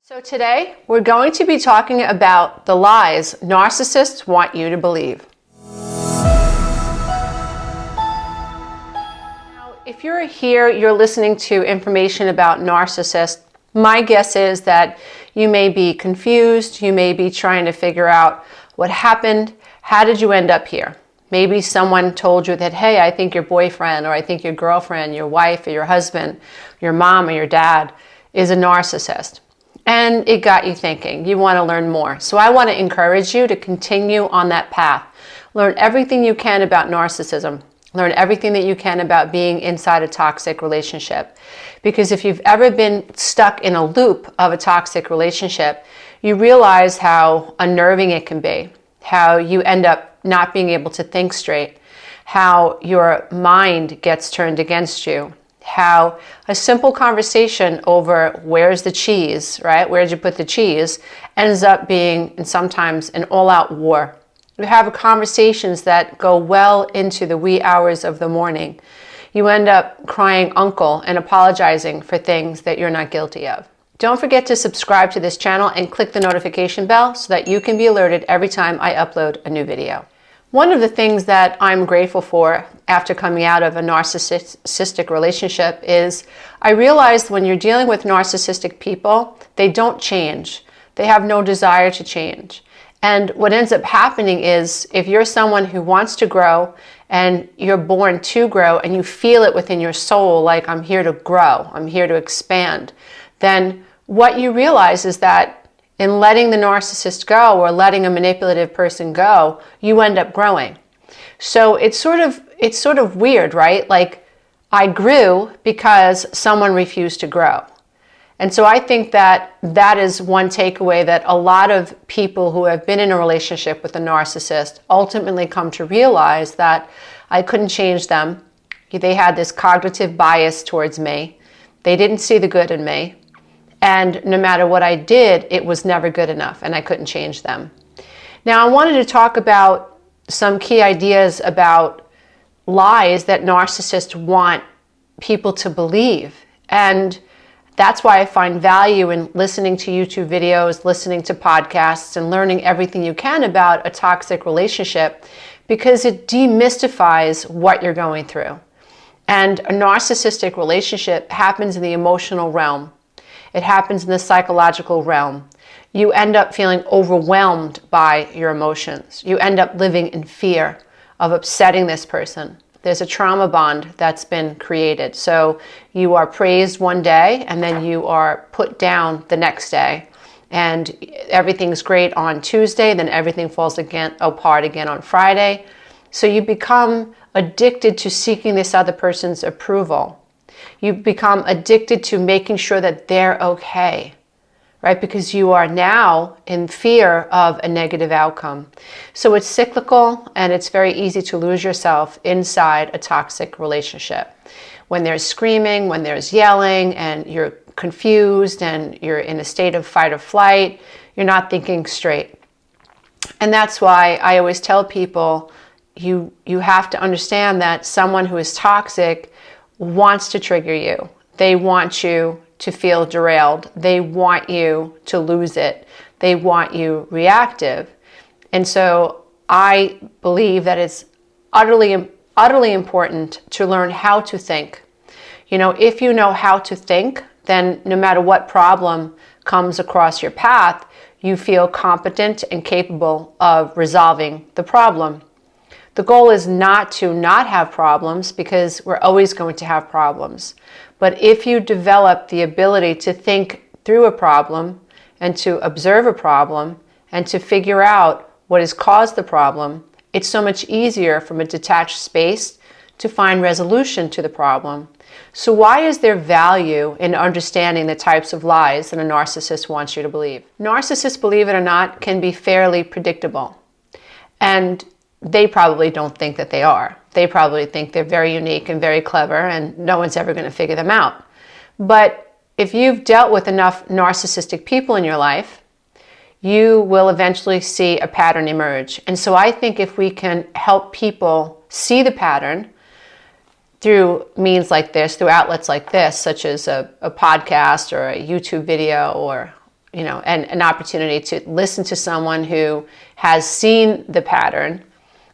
So today, we're going to be talking about the lies narcissists want you to believe. Now, if you're here, you're listening to information about narcissists, my guess is that you may be confused, you may be trying to figure out what happened, how did you end up here? Maybe someone told you that, hey, I think your boyfriend, or I think your girlfriend, your wife, or your husband, your mom, or your dad is a narcissist. And it got you thinking. You want to learn more. So I want to encourage you to continue on that path. Learn everything you can about narcissism. Learn everything that you can about being inside a toxic relationship. Because if you've ever been stuck in a loop of a toxic relationship, you realize how unnerving it can be, how you end up not being able to think straight, how your mind gets turned against you, how a simple conversation over where's the cheese, right? Where'd you put the cheese, ends up being, and sometimes, an all-out war. You have conversations that go well into the wee hours of the morning. You end up crying uncle and apologizing for things that you're not guilty of. Don't forget to subscribe to this channel and click the notification bell so that you can be alerted every time I upload a new video. One of the things that I'm grateful for after coming out of a narcissistic relationship is I realized when you're dealing with narcissistic people, they don't change. They have no desire to change. And what ends up happening is if you're someone who wants to grow and you're born to grow and you feel it within your soul, like I'm here to grow, I'm here to expand, then what you realize is that in letting the narcissist go or letting a manipulative person go, you end up growing. So it's sort of weird, right? Like I grew because someone refused to grow. And so I think that that is one takeaway that a lot of people who have been in a relationship with a narcissist ultimately come to realize that I couldn't change them. They had this cognitive bias towards me. They didn't see the good in me. And no matter what I did, it was never good enough and I couldn't change them. Now, I wanted to talk about some key ideas about lies that narcissists want people to believe. And that's why I find value in listening to YouTube videos, listening to podcasts, and learning everything you can about a toxic relationship because it demystifies what you're going through. And a narcissistic relationship happens in the emotional realm. It happens in the psychological realm. You end up feeling overwhelmed by your emotions. You end up living in fear of upsetting this person. There's a trauma bond that's been created. So you are praised one day and then you are put down the next day. And everything's great on Tuesday, then everything falls apart again on Friday. So you become addicted to seeking this other person's approval. You become addicted to making sure that they're okay, right? Because you are now in fear of a negative outcome. So it's cyclical and it's very easy to lose yourself inside a toxic relationship. When there's screaming, when there's yelling, and you're confused and you're in a state of fight or flight, you're not thinking straight. And that's why I always tell people, you have to understand that someone who is toxic wants to trigger you. They want you to feel derailed. They want you to lose it. They want you reactive. And so I believe that it's utterly important to learn how to think. You know, if you know how to think, then no matter what problem comes across your path, you feel competent and capable of resolving the problem. The goal is not to not have problems because we're always going to have problems. But if you develop the ability to think through a problem and to observe a problem and to figure out what has caused the problem, it's so much easier from a detached space to find resolution to the problem. So why is there value in understanding the types of lies that a narcissist wants you to believe? Narcissists, believe it or not, can be fairly predictable. And they probably don't think that they are. They probably think they're very unique and very clever and no one's ever going to figure them out. But if you've dealt with enough narcissistic people in your life, you will eventually see a pattern emerge. And so I think if we can help people see the pattern through means like this, through outlets like this, such as a podcast or a YouTube video or and an opportunity to listen to someone who has seen the pattern,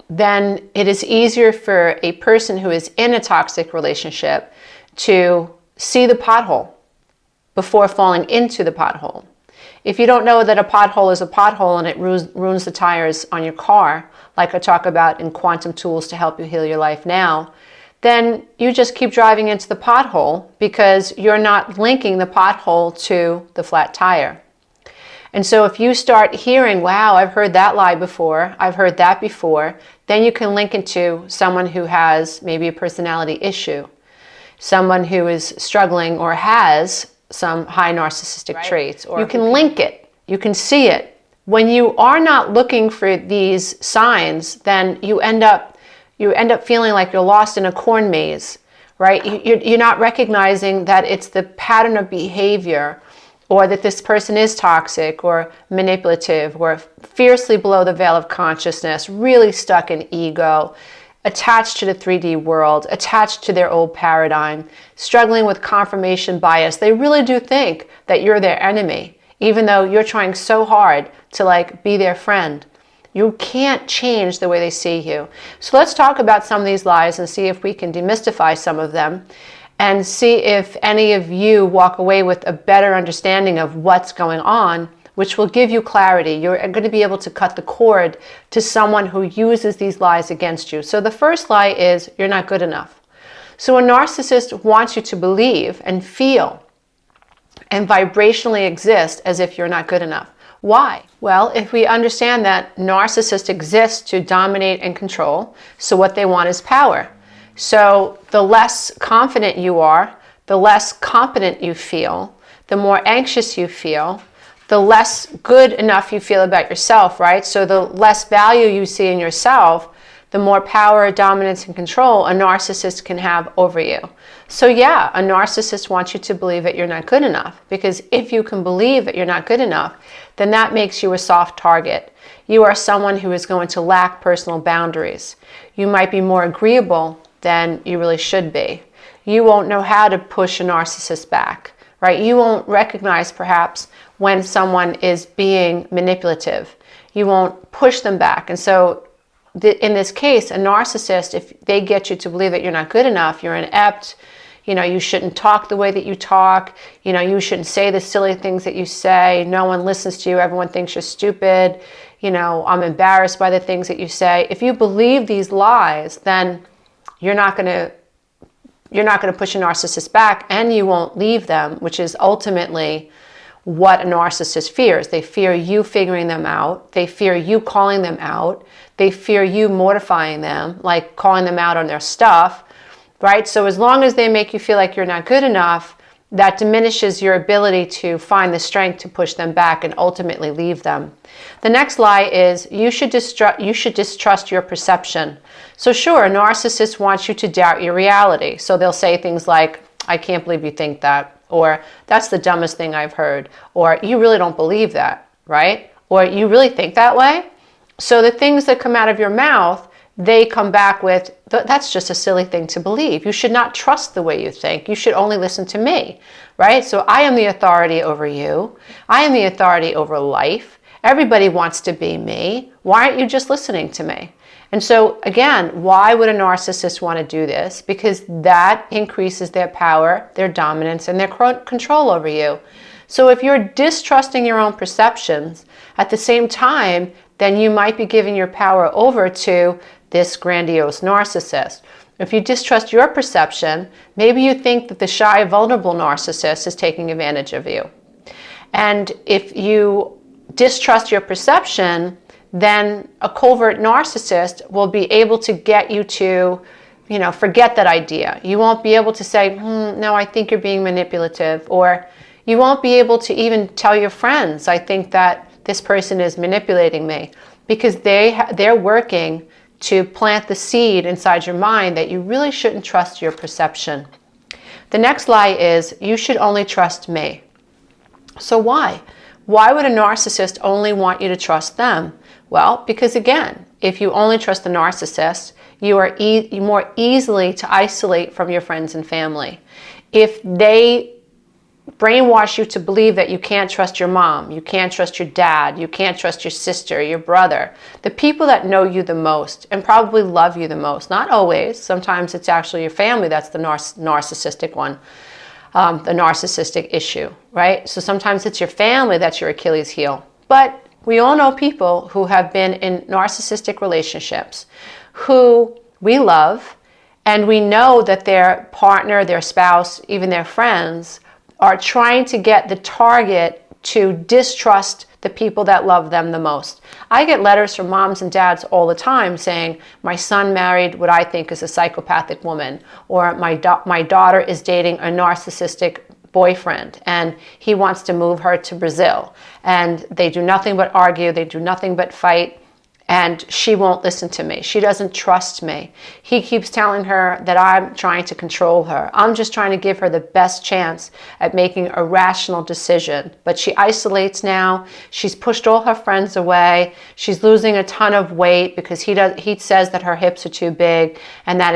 then it is easier for a person who is in a toxic relationship to see the pothole before falling into the pothole. If you don't know that a pothole is a pothole and it ruins the tires on your car, like I talk about in Quantum Tools to Help You Heal Your Life Now, then you just keep driving into the pothole because you're not linking the pothole to the flat tire. And so if you start hearing, wow, I've heard that lie before, I've heard that before, then you can link into someone who has maybe a personality issue, someone who is struggling or has some high narcissistic traits. Or you can link it, you can see it. When you are not looking for these signs, then you end up feeling like you're lost in a corn maze, right? You're not recognizing that it's the pattern of behavior, or that this person is toxic or manipulative or fiercely below the veil of consciousness, really stuck in ego, attached to the 3D world, attached to their old paradigm, struggling with confirmation bias. They really do think that you're their enemy, even though you're trying so hard to be their friend. You can't change the way they see you. So let's talk about some of these lies and see if we can demystify some of them, and see if any of you walk away with a better understanding of what's going on, which will give you clarity. You're going to be able to cut the cord to someone who uses these lies against you. So the first lie is you're not good enough. So a narcissist wants you to believe and feel and vibrationally exist as if you're not good enough. Why? Well, if we understand that narcissists exist to dominate and control, so what they want is power. So the less confident you are, the less competent you feel, the more anxious you feel, the less good enough you feel about yourself, right? So the less value you see in yourself, the more power, dominance, and control a narcissist can have over you. So yeah, a narcissist wants you to believe that you're not good enough, because if you can believe that you're not good enough, then that makes you a soft target. You are someone who is going to lack personal boundaries. You might be more agreeable than you really should be. You won't know how to push a narcissist back, right? You won't recognize perhaps when someone is being manipulative. You won't push them back. And so in this case, a narcissist, if they get you to believe that you're not good enough, you're inept, you shouldn't talk the way that you talk, you shouldn't say the silly things that you say, no one listens to you, everyone thinks you're stupid, I'm embarrassed by the things that you say. If you believe these lies, then you're not going to push a narcissist back, and you won't leave them, which is ultimately what a narcissist fears. They fear you figuring them out. They fear you calling them out. They fear you mortifying them, like calling them out on their stuff, right? So as long as they make you feel like you're not good enough, that diminishes your ability to find the strength to push them back and ultimately leave them. The next lie is you should distrust your perception. So sure, a narcissist wants you to doubt your reality. So they'll say things like, I can't believe you think that, or that's the dumbest thing I've heard, or you really don't believe that, right? Or you really think that way? So the things that come out of your mouth, they come back with, that's just a silly thing to believe. You should not trust the way you think. You should only listen to me, right? So I am the authority over you. I am the authority over life. Everybody wants to be me. Why aren't you just listening to me? And so again, why would a narcissist want to do this? Because that increases their power, their dominance, and their control over you. So if you're distrusting your own perceptions, at the same time, then you might be giving your power over to this grandiose narcissist. If you distrust your perception, maybe you think that the shy, vulnerable narcissist is taking advantage of you. And if you distrust your perception, then a covert narcissist will be able to get you to, forget that idea. You won't be able to say, no, I think you're being manipulative. Or you won't be able to even tell your friends, I think that this person is manipulating me, because they're working to plant the seed inside your mind that you really shouldn't trust your perception. The next lie is, you should only trust me. So why? Why would a narcissist only want you to trust them? Well, because again, if you only trust the narcissist, you are more easily to isolate from your friends and family. If they brainwash you to believe that you can't trust your mom, you can't trust your dad, you can't trust your sister, your brother, the people that know you the most and probably love you the most. Not always. Sometimes it's actually your family that's the narcissistic one, the narcissistic issue, right? So sometimes it's your family that's your Achilles heel. But we all know people who have been in narcissistic relationships who we love, and we know that their partner, their spouse, even their friends are trying to get the target to distrust the people that love them the most. I get letters from moms and dads all the time saying, my son married what I think is a psychopathic woman, or my daughter is dating a narcissistic boyfriend and he wants to move her to Brazil. And they do nothing but argue, they do nothing but fight. And she won't listen to me. She doesn't trust me. He keeps telling her that I'm trying to control her. I'm just trying to give her the best chance at making a rational decision. But she isolates now. She's pushed all her friends away. She's losing a ton of weight because he says that her hips are too big, and that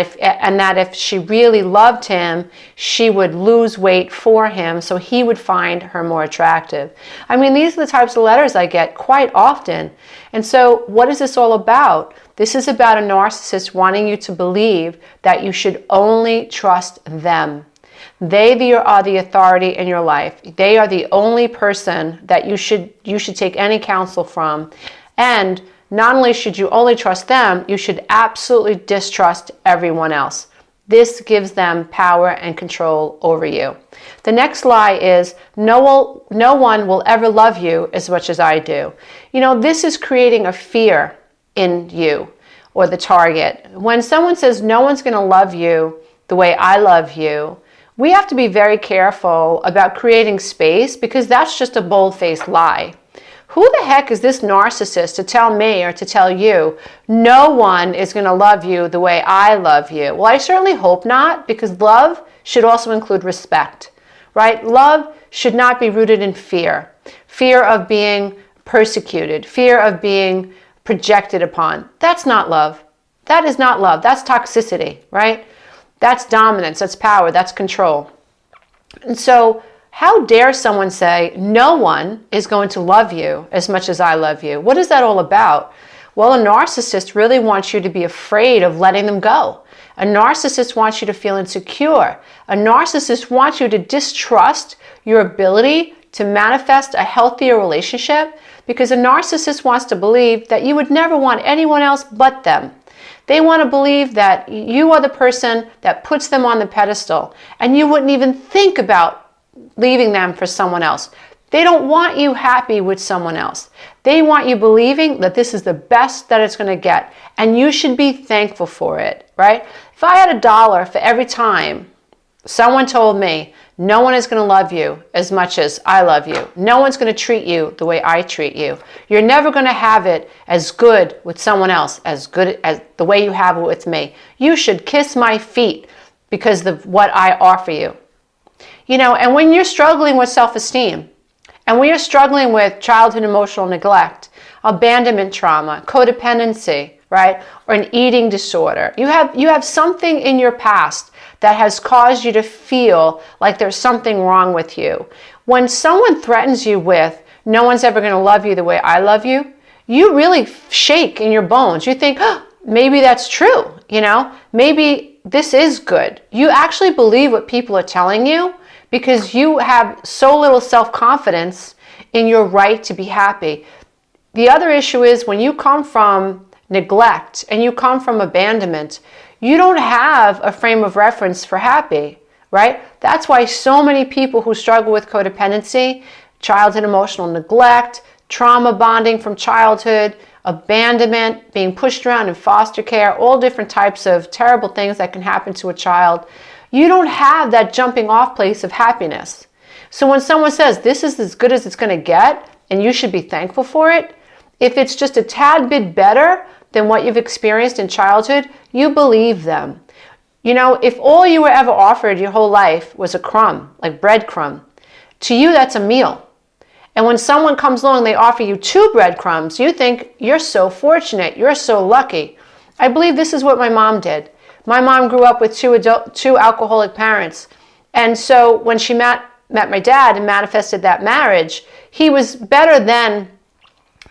if she really loved him, she would lose weight for him so he would find her more attractive. I mean, these are the types of letters I get quite often. And so what is this all about? This is about a narcissist wanting you to believe that you should only trust them. They are the authority in your life. They are the only person that you should take any counsel from. And not only should you only trust them, you should absolutely distrust everyone else. This gives them power and control over you. The next lie is, no one will ever love you as much as I do. You know, this is creating a fear in you or the target. When someone says no one's going to love you the way I love you, we have to be very careful about creating space, because that's just a bold-faced lie. Who the heck is this narcissist to tell me or to tell you no one is going to love you the way I love you? Well, I certainly hope not, because love should also include respect, right? Love should not be rooted in fear. Fear of being persecuted, fear of being projected upon. That's not love. That is not love. That's toxicity, right? That's dominance, that's power, that's control. And so how dare someone say, no one is going to love you as much as I love you? What is that all about? Well, a narcissist really wants you to be afraid of letting them go. A narcissist wants you to feel insecure. A narcissist wants you to distrust your ability to manifest a healthier relationship, because a narcissist wants to believe that you would never want anyone else but them. They want to believe that you are the person that puts them on the pedestal, and you wouldn't even think about leaving them for someone else. They don't want you happy with someone else. They want you believing that this is the best that it's going to get, and you should be thankful for it, right? If I had $1 for every time someone told me, no one is going to love you as much as I love you, no one's going to treat you the way I treat you, you're never going to have it as good with someone else, as good as the way you have it with me, you should kiss my feet because of what I offer you. You know, and when you're struggling with self-esteem, and when you're struggling with childhood emotional neglect, abandonment trauma, codependency, right, or an eating disorder, you have something in your past that has caused you to feel like there's something wrong with you. When someone threatens you with, no one's ever going to love you the way I love you, you really shake in your bones. You think, oh, maybe that's true, you know, maybe this is good. You actually believe what people are telling you, because you have so little self-confidence in your right to be happy. The other issue is, when you come from neglect and you come from abandonment, you don't have a frame of reference for happy, right? That's why so many people who struggle with codependency, childhood emotional neglect, trauma bonding from childhood, abandonment, being pushed around in foster care, all different types of terrible things that can happen to a child, you don't have that jumping off place of happiness. So when someone says this is as good as it's going to get and you should be thankful for it, if it's just a tad bit better than what you've experienced in childhood, you believe them. You know, if all you were ever offered your whole life was a crumb, like breadcrumb, to you that's a meal. And when someone comes along, they offer you 2 breadcrumbs, you think you're so fortunate, you're so lucky. I believe this is what my mom did. My mom grew up with two alcoholic parents. And so when she met met my dad and manifested that marriage, he was better than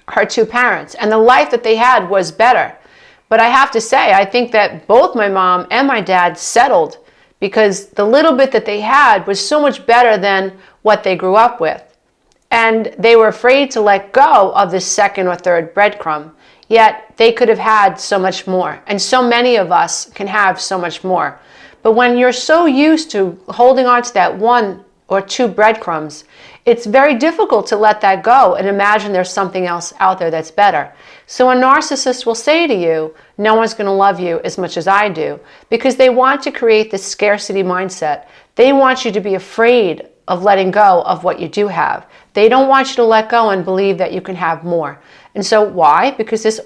her two parents, and the life that they had was better. But I have to say, I think that both my mom and my dad settled because the little bit that they had was so much better than what they grew up with. And they were afraid to let go of the second or third breadcrumb. Yet they could have had so much more. And so many of us can have so much more. But when you're so used to holding on to that one or two breadcrumbs, it's very difficult to let that go and imagine there's something else out there that's better. So a narcissist will say to you, no one's going to love you as much as I do, because they want to create this scarcity mindset. They want you to be afraid of letting go of what you do have. They don't want you to let go and believe that you can have more. And so why? Because this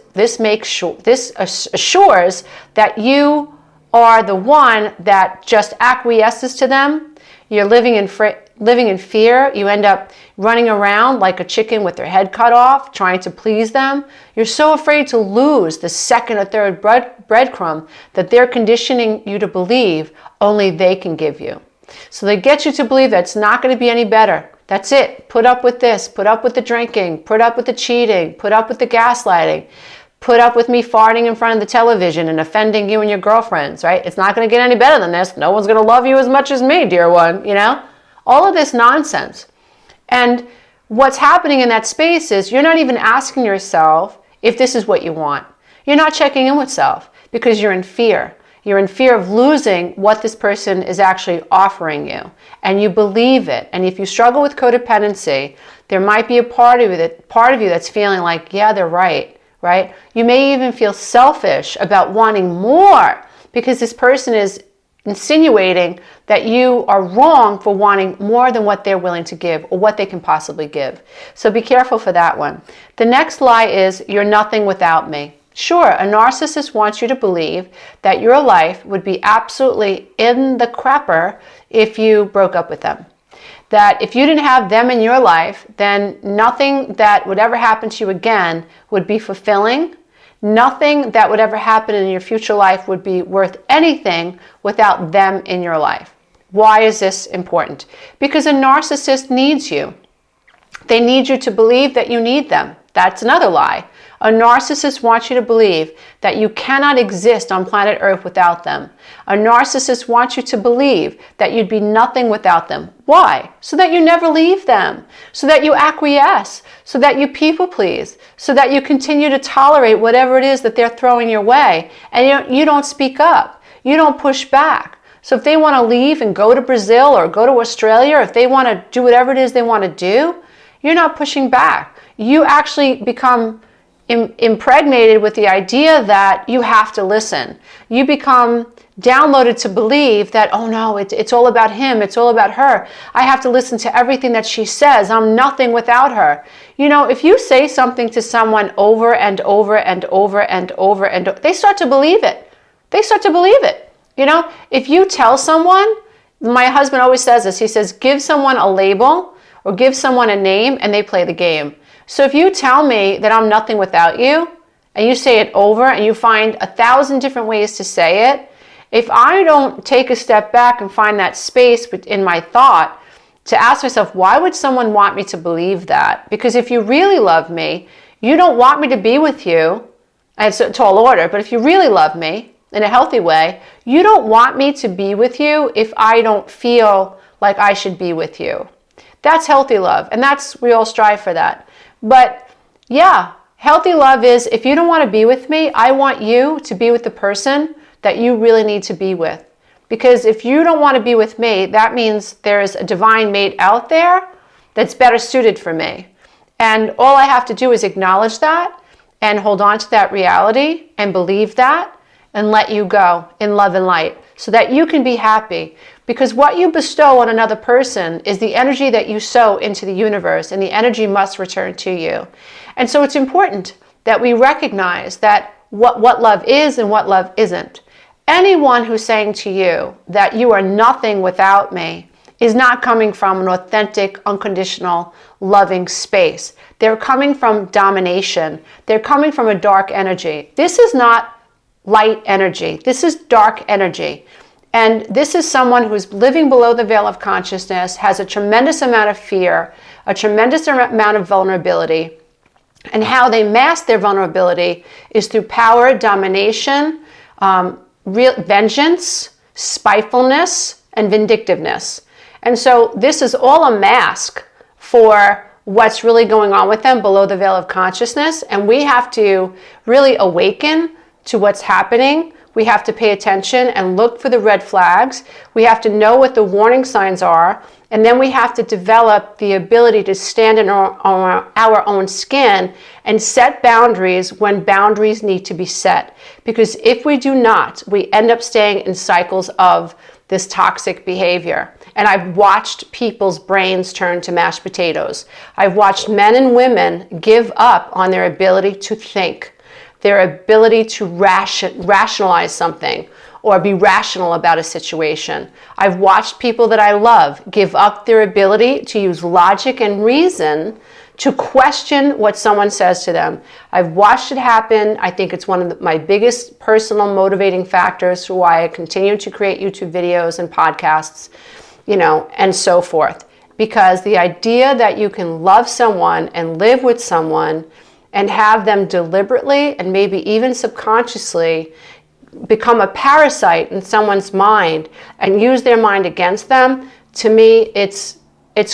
assures that you are the one that just acquiesces to them. You're living in fear. You end up running around like a chicken with their head cut off, trying to please them. You're so afraid to lose the second or third breadcrumb that they're conditioning you to believe only they can give you. So they get you to believe that it's not going to be any better. That's it. Put up with this. Put up with the drinking. Put up with the cheating. Put up with the gaslighting. Put up with me farting in front of the television and offending you and your girlfriends, right? It's not going to get any better than this. No one's going to love you as much as me, dear one, you know? All of this nonsense. And what's happening in that space is you're not even asking yourself if this is what you want. You're not checking in with self because you're in fear. You're in fear of losing what this person is actually offering you. And you believe it. And if you struggle with codependency, there might be a part of you that's feeling like, yeah, they're right? You may even feel selfish about wanting more because this person is insinuating that you are wrong for wanting more than what they're willing to give or what they can possibly give. So be careful for that one. The next lie is, you're nothing without me. Sure, a narcissist wants you to believe that your life would be absolutely in the crapper if you broke up with them. That if you didn't have them in your life, then nothing that would ever happen to you again would be fulfilling. Nothing that would ever happen in your future life would be worth anything without them in your life. Why is this important? Because a narcissist needs you. They need you to believe that you need them. That's another lie. A narcissist wants you to believe that you cannot exist on planet Earth without them. A narcissist wants you to believe that you'd be nothing without them. Why? So that you never leave them. So that you acquiesce. So that you people please. So that you continue to tolerate whatever it is that they're throwing your way. And you don't speak up. You don't push back. So if they want to leave and go to Brazil or go to Australia, or if they want to do whatever it is they want to do, you're not pushing back. You actually become impregnated with the idea that you have to listen. You become downloaded to believe that, oh no, it's all about him, it's all about her. I have to listen to everything that she says. I'm nothing without her. You know, if you say something to someone over and over and over and over and over, they start to believe it. They start to believe it. You know, if you tell someone, my husband always says this, he says, give someone a label or give someone a name and they play the game. So if you tell me that I'm nothing without you, and you say it over, and you find 1,000 different ways to say it, if I don't take a step back and find that space in my thought to ask myself, why would someone want me to believe that? Because if you really love me, you don't want me to be with you, and it's a tall order, but if you really love me in a healthy way, you don't want me to be with you if I don't feel like I should be with you. That's healthy love, and we all strive for that. But yeah, healthy love is, if you don't want to be with me, I want you to be with the person that you really need to be with. Because if you don't want to be with me, that means there's a divine mate out there that's better suited for me. And all I have to do is acknowledge that and hold on to that reality and believe that and let you go in love and light so that you can be happy. Because what you bestow on another person is the energy that you sow into the universe, and the energy must return to you. And so it's important that we recognize that what love is and what love isn't. Anyone who's saying to you that you are nothing without me is not coming from an authentic, unconditional, loving space. They're coming from domination. They're coming from a dark energy. This is not light energy. This is dark energy. And this is someone who's living below the veil of consciousness, has a tremendous amount of fear, a tremendous amount of vulnerability. And how they mask their vulnerability is through power, domination, vengeance, spitefulness, and vindictiveness. And so this is all a mask for what's really going on with them below the veil of consciousness. And we have to really awaken to what's happening. We have to pay attention and look for the red flags. We have to know what the warning signs are. And then we have to develop the ability to stand in our own skin and set boundaries when boundaries need to be set. Because if we do not, we end up staying in cycles of this toxic behavior. And I've watched people's brains turn to mashed potatoes. I've watched men and women give up on their ability to think, their ability to rationalize something or be rational about a situation. I've watched people that I love give up their ability to use logic and reason to question what someone says to them. I've watched it happen. I think it's one of my biggest personal motivating factors for why I continue to create YouTube videos and podcasts, and so forth. Because the idea that you can love someone and live with someone and have them deliberately and maybe even subconsciously become a parasite in someone's mind and use their mind against them, to me, it's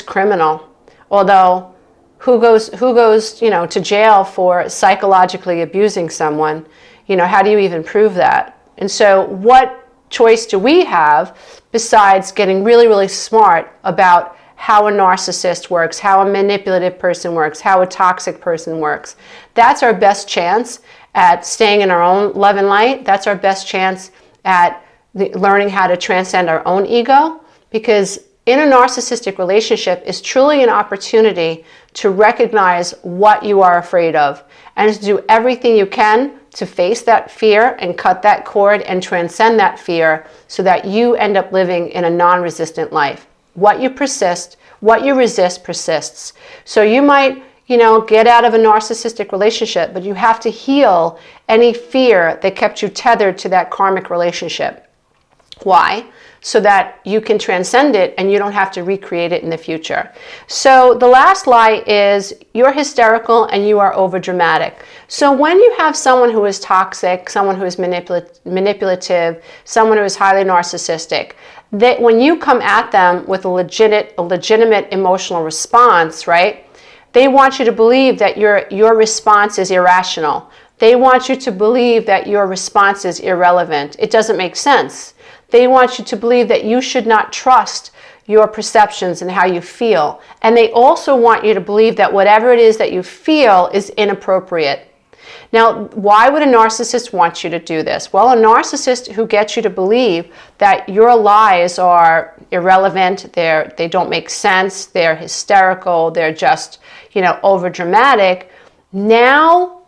criminal. Although, who goes to jail for psychologically abusing someone? How do you even prove that? And so what choice do we have besides getting really, really smart about how a narcissist works, how a manipulative person works, how a toxic person works? That's our best chance at staying in our own love and light. That's our best chance at learning how to transcend our own ego, because in a narcissistic relationship is truly an opportunity to recognize what you are afraid of and to do everything you can to face that fear and cut that cord and transcend that fear so that you end up living in a non-resistant life. What you resist persists. So you might, get out of a narcissistic relationship, but you have to heal any fear that kept you tethered to that karmic relationship. Why? So that you can transcend it and you don't have to recreate it in the future. So the last lie is you're hysterical and you are overdramatic. So when you have someone who is toxic, someone who is manipulative, someone who is highly narcissistic, that when you come at them with a legitimate emotional response, right? They want you to believe that your response is irrational. They want you to believe that your response is irrelevant. It doesn't make sense. They want you to believe that you should not trust your perceptions and how you feel. And they also want you to believe that whatever it is that you feel is inappropriate. Now, why would a narcissist want you to do this? Well, a narcissist who gets you to believe that your lies are irrelevant, they don't make sense, they're hysterical, they're just, overdramatic. Now,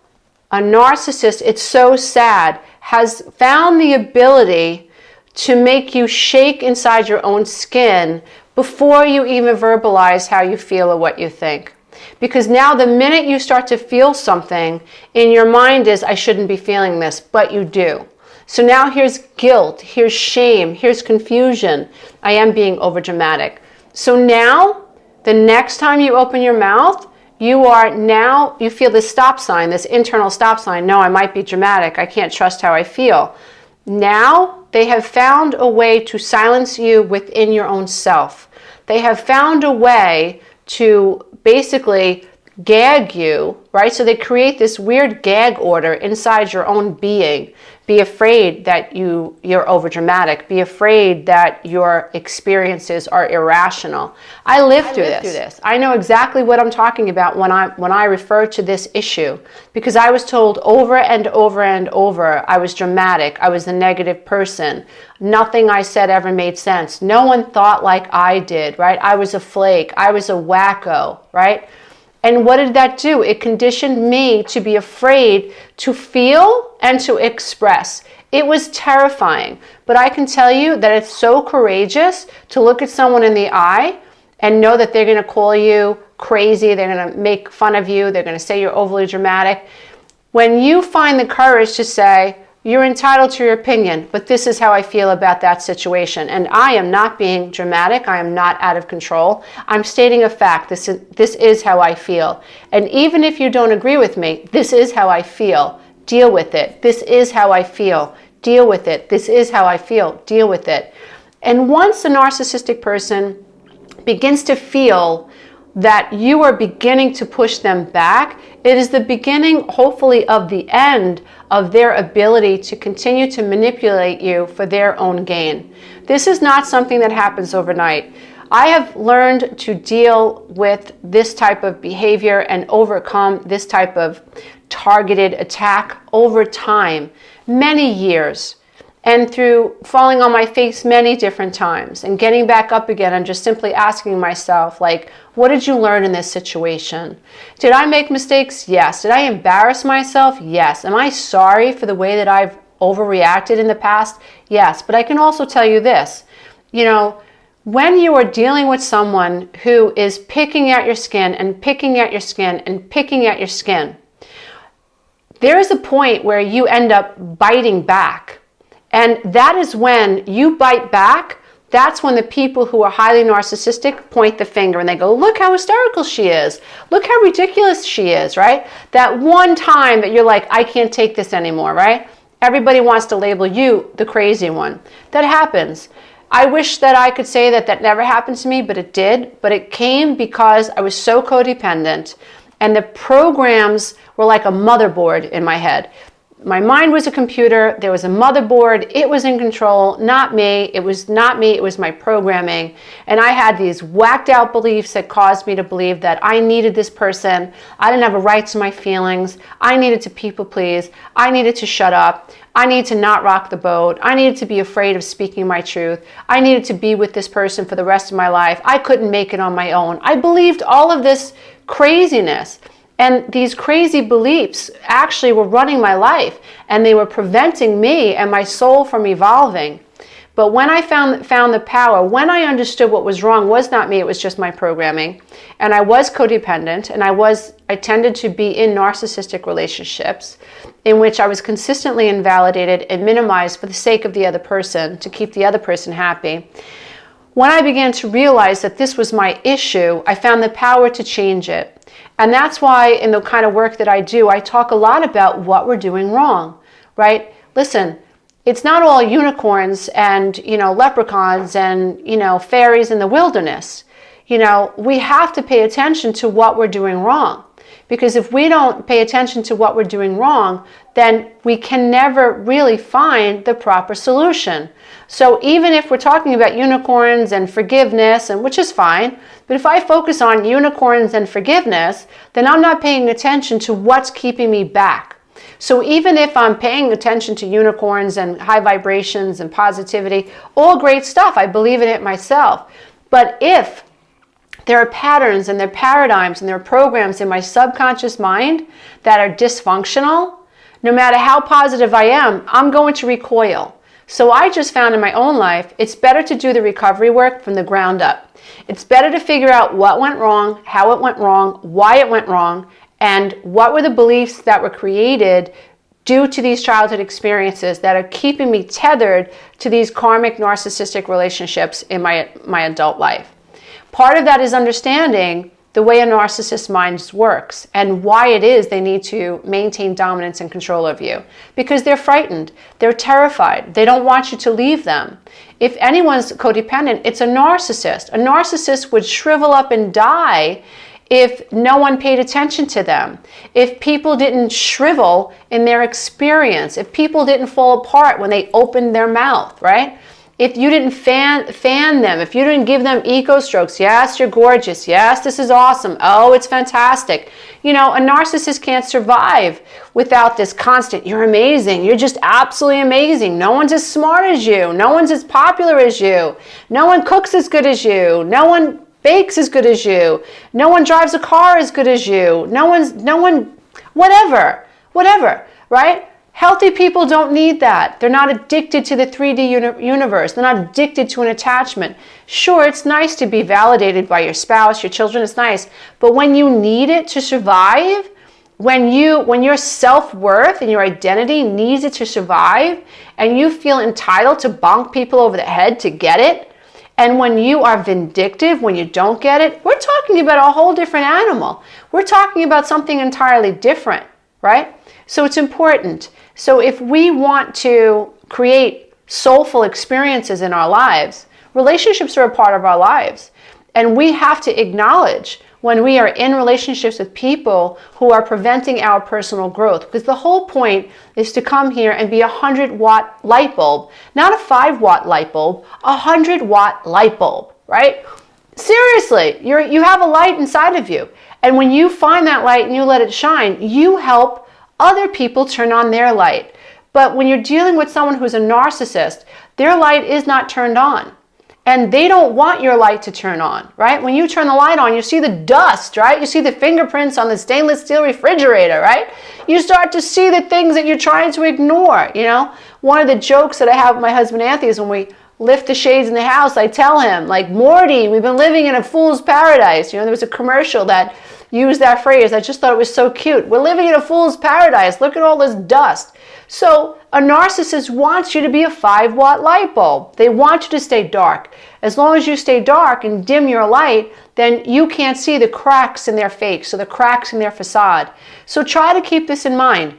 a narcissist, it's so sad, has found the ability to make you shake inside your own skin before you even verbalize how you feel or what you think. Because now the minute you start to feel something, in your mind is, I shouldn't be feeling this, but you do. So now here's guilt, here's shame, here's confusion. I am being overdramatic. So now, the next time you open your mouth, you feel this stop sign, this internal stop sign. No, I might be dramatic. I can't trust how I feel. Now they have found a way to silence you within your own self. They have found a way to basically gag you, right? So they create this weird gag order inside your own being. Be afraid that you're overdramatic. Be afraid that your experiences are irrational. I lived through this. I know exactly what I'm talking about when I refer to this issue, because I was told over and over and over I was dramatic. I was the negative person. Nothing I said ever made sense. No one thought like I did, right? I was a flake. I was a wacko, right? And what did that do? It conditioned me to be afraid to feel and to express. It was terrifying. But I can tell you that it's so courageous to look at someone in the eye and know that they're going to call you crazy. They're going to make fun of you. They're going to say you're overly dramatic. When you find the courage to say, You're entitled to your opinion, but this is how I feel about that situation. And I am not being dramatic. I am not out of control. I'm stating a fact. This is how I feel. And even if you don't agree with me, this is how I feel. Deal with it. This is how I feel. Deal with it. This is how I feel. Deal with it. And once a narcissistic person begins to feel that you are beginning to push them back, it is the beginning, hopefully, of the end of their ability to continue to manipulate you for their own gain. This is not something that happens overnight. I have learned to deal with this type of behavior and overcome this type of targeted attack over time, many years. And through falling on my face many different times and getting back up again and just simply asking myself, like, what did you learn in this situation? Did I make mistakes? Yes. Did I embarrass myself? Yes. Am I sorry for the way that I've overreacted in the past? Yes. But I can also tell you this, when you are dealing with someone who is picking at your skin and picking at your skin and picking at your skin, there is a point where you end up biting back. And that is when you bite back, that's when the people who are highly narcissistic point the finger and they go, look how hysterical she is. Look how ridiculous she is, right? That one time that you're like, I can't take this anymore, right? Everybody wants to label you the crazy one. That happens. I wish that I could say that that never happened to me, but it did. But it came because I was so codependent and the programs were like a motherboard in my head. My mind was a computer, there was a motherboard, it was in control, not me, it was not me, it was my programming. And I had these whacked out beliefs that caused me to believe that I needed this person, I didn't have a right to my feelings, I needed to people please, I needed to shut up, I needed to not rock the boat, I needed to be afraid of speaking my truth, I needed to be with this person for the rest of my life, I couldn't make it on my own. I believed all of this craziness. And these crazy beliefs actually were running my life and they were preventing me and my soul from evolving. But when I found the power, when I understood what was wrong was not me, it was just my programming. And I was codependent and I tended to be in narcissistic relationships in which I was consistently invalidated and minimized for the sake of the other person to keep the other person happy. When I began to realize that this was my issue, I found the power to change it. And that's why in the kind of work that I do, I talk a lot about what we're doing wrong, right? Listen, it's not all unicorns and, leprechauns and, fairies in the wilderness. We have to pay attention to what we're doing wrong. Because if we don't pay attention to what we're doing wrong, then we can never really find the proper solution. So even if we're talking about unicorns and forgiveness, and which is fine, but if I focus on unicorns and forgiveness, then I'm not paying attention to what's keeping me back. So even if I'm paying attention to unicorns and high vibrations and positivity, all great stuff, I believe in it myself. But if there are patterns and there are paradigms and there are programs in my subconscious mind that are dysfunctional, no matter how positive I am, I'm going to recoil. So I just found in my own life, it's better to do the recovery work from the ground up. It's better to figure out what went wrong, how it went wrong, why it went wrong, and what were the beliefs that were created due to these childhood experiences that are keeping me tethered to these karmic narcissistic relationships in my adult life. Part of that is understanding the way a narcissist's mind works and why it is they need to maintain dominance and control of you. Because they're frightened, they're terrified, they don't want you to leave them. If anyone's codependent, it's a narcissist. A narcissist would shrivel up and die if no one paid attention to them, if people didn't shrivel in their experience, if people didn't fall apart when they opened their mouth, right? If you didn't fan them, if you didn't give them ego strokes, yes, you're gorgeous, yes, this is awesome, oh, it's fantastic. A narcissist can't survive without this constant, you're amazing, you're just absolutely amazing. No one's as smart as you, no one's as popular as you, no one cooks as good as you, no one bakes as good as you, no one drives a car as good as you, no one, whatever, right? Healthy people don't need that. They're not addicted to the 3D universe. They're not addicted to an attachment. Sure, it's nice to be validated by your spouse, your children, it's nice. But when you need it to survive, when your self-worth and your identity needs it to survive, and you feel entitled to bonk people over the head to get it, and when you are vindictive when you don't get it, we're talking about a whole different animal. We're talking about something entirely different, right? So it's important. So if we want to create soulful experiences in our lives, relationships are a part of our lives. And we have to acknowledge when we are in relationships with people who are preventing our personal growth. Because the whole point is to come here and be a 100-watt light bulb, not a 5-watt light bulb, a 100-watt light bulb, right? Seriously, you have a light inside of you. And when you find that light and you let it shine, you help other people turn on their light. But when you're dealing with someone who's a narcissist, their light is not turned on. And they don't want your light to turn on, right? When you turn the light on, you see the dust, right? You see the fingerprints on the stainless steel refrigerator, right? You start to see the things that you're trying to ignore, you know? One of the jokes that I have with my husband Anthony is when we lift the shades in the house, I tell him, like, Morty, we've been living in a fool's paradise. You know, there was a commercial that used that phrase. I just thought it was so cute. We're living in a fool's paradise. Look at all this dust. So a narcissist wants you to be a 5-watt light bulb. They want you to stay dark. As long as you stay dark and dim your light, then you can't see the cracks in their face or the cracks in their facade. So try to keep this in mind.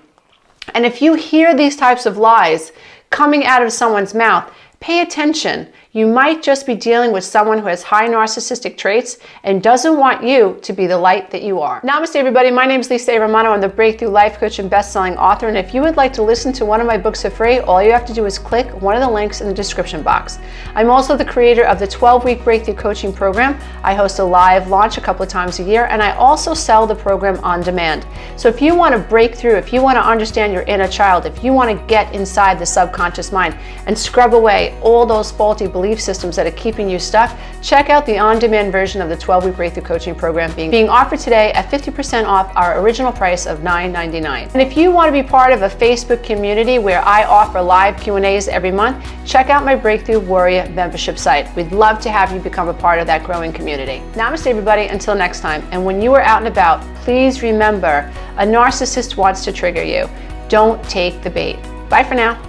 And if you hear these types of lies coming out of someone's mouth, pay attention. You might just be dealing with someone who has high narcissistic traits and doesn't want you to be the light that you are. Namaste, everybody. My name is Romano. I'm the Breakthrough Life Coach and best-selling author. And if you would like to listen to one of my books for free, all you have to do is click one of the links in the description box. I'm also the creator of the 12-week Breakthrough Coaching Program. I host a live launch a couple of times a year, and I also sell the program on demand. So if you want to break through, if you want to understand your inner child, if you want to get inside the subconscious mind and scrub away all those faulty belief systems that are keeping you stuck, check out the on-demand version of the 12-week Breakthrough Coaching Program being offered today at 50% off our original price of $9.99. And if you want to be part of a Facebook community where I offer live Q&As every month, check out my Breakthrough Warrior membership site. We'd love to have you become a part of that growing community. Namaste, everybody. Until next time. And when you are out and about, please remember, a narcissist wants to trigger you. Don't take the bait. Bye for now.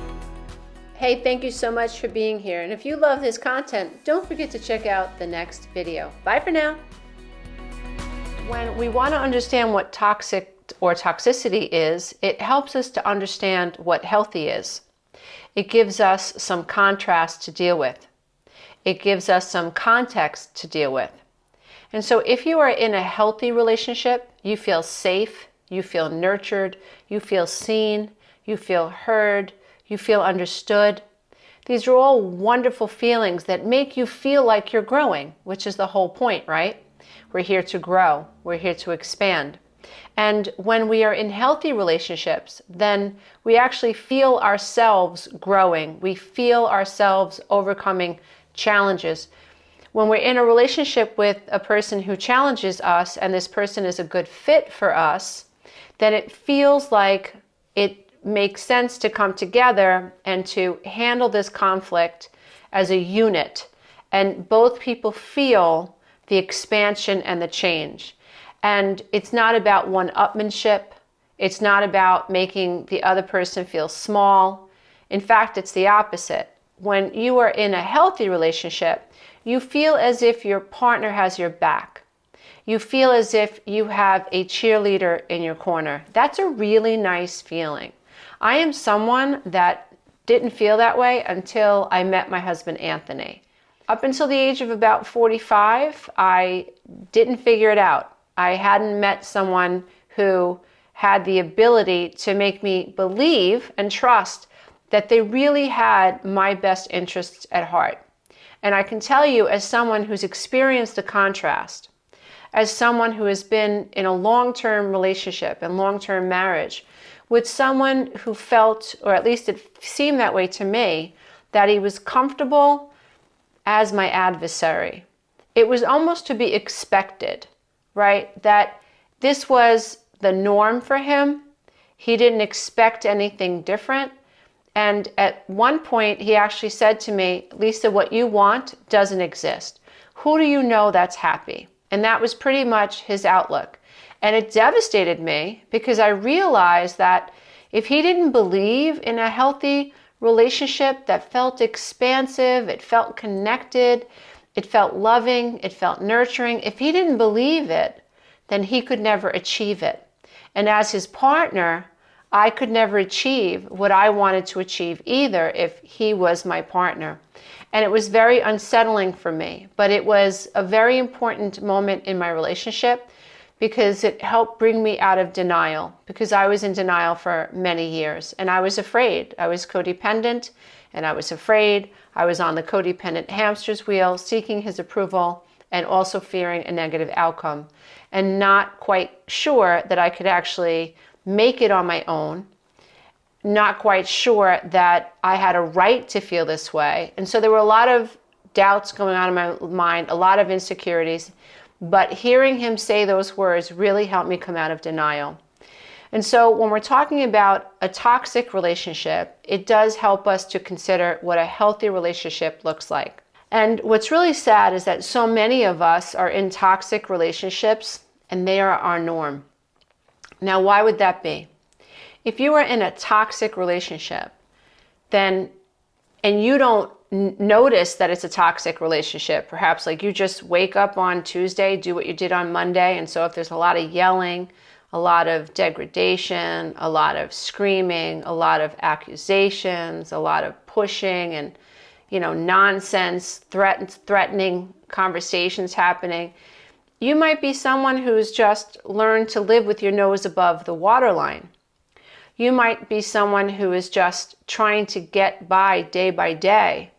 Hey, thank you so much for being here. And if you love this content, don't forget to check out the next video. Bye for now. When we want to understand what toxic or toxicity is, it helps us to understand what healthy is. It gives us some contrast to deal with. It gives us some context to deal with. And so if you are in a healthy relationship, you feel safe, you feel nurtured, you feel seen, you feel heard, you feel understood. These are all wonderful feelings that make you feel like you're growing, which is the whole point, right? We're here to grow. We're here to expand. And when we are in healthy relationships, then we actually feel ourselves growing. We feel ourselves overcoming challenges. When we're in a relationship with a person who challenges us and this person is a good fit for us, then it feels like it makes sense to come together and to handle this conflict as a unit. And both people feel the expansion and the change. And it's not about one-upmanship. It's not about making the other person feel small. In fact, it's the opposite. When you are in a healthy relationship, you feel as if your partner has your back. You feel as if you have a cheerleader in your corner. That's a really nice feeling. I am someone that didn't feel that way until I met my husband, Anthony. Up until the age of about 45, I didn't figure it out. I hadn't met someone who had the ability to make me believe and trust that they really had my best interests at heart. And I can tell you, as someone who's experienced the contrast, as someone who has been in a long-term relationship and long-term marriage, with someone who felt, or at least it seemed that way to me, that he was comfortable as my adversary. It was almost to be expected, right? That this was the norm for him. He didn't expect anything different. And at one point, he actually said to me, Lisa, what you want doesn't exist. Who do you know that's happy? And that was pretty much his outlook. And it devastated me because I realized that if he didn't believe in a healthy relationship that felt expansive, it felt connected, it felt loving, it felt nurturing, if he didn't believe it, then he could never achieve it. And as his partner, I could never achieve what I wanted to achieve either if he was my partner. And it was very unsettling for me, but it was a very important moment in my relationship because it helped bring me out of denial, because I was in denial for many years and I was afraid. I was codependent and I was afraid. I was on the codependent hamster's wheel, seeking his approval and also fearing a negative outcome and not quite sure that I could actually make it on my own, not quite sure that I had a right to feel this way. And so there were a lot of doubts going on in my mind, a lot of insecurities, but hearing him say those words really helped me come out of denial. And so when we're talking about a toxic relationship, it does help us to consider what a healthy relationship looks like. And what's really sad is that so many of us are in toxic relationships and they are our norm. Now, why would that be? If you are in a toxic relationship, then, and you don't notice that it's a toxic relationship, perhaps like you just wake up on Tuesday, do what you did on Monday, and so if there's a lot of yelling, a lot of degradation, a lot of screaming, a lot of accusations, a lot of pushing and, nonsense, threatening conversations happening, you might be someone who's just learned to live with your nose above the waterline. You might be someone who is just trying to get by day,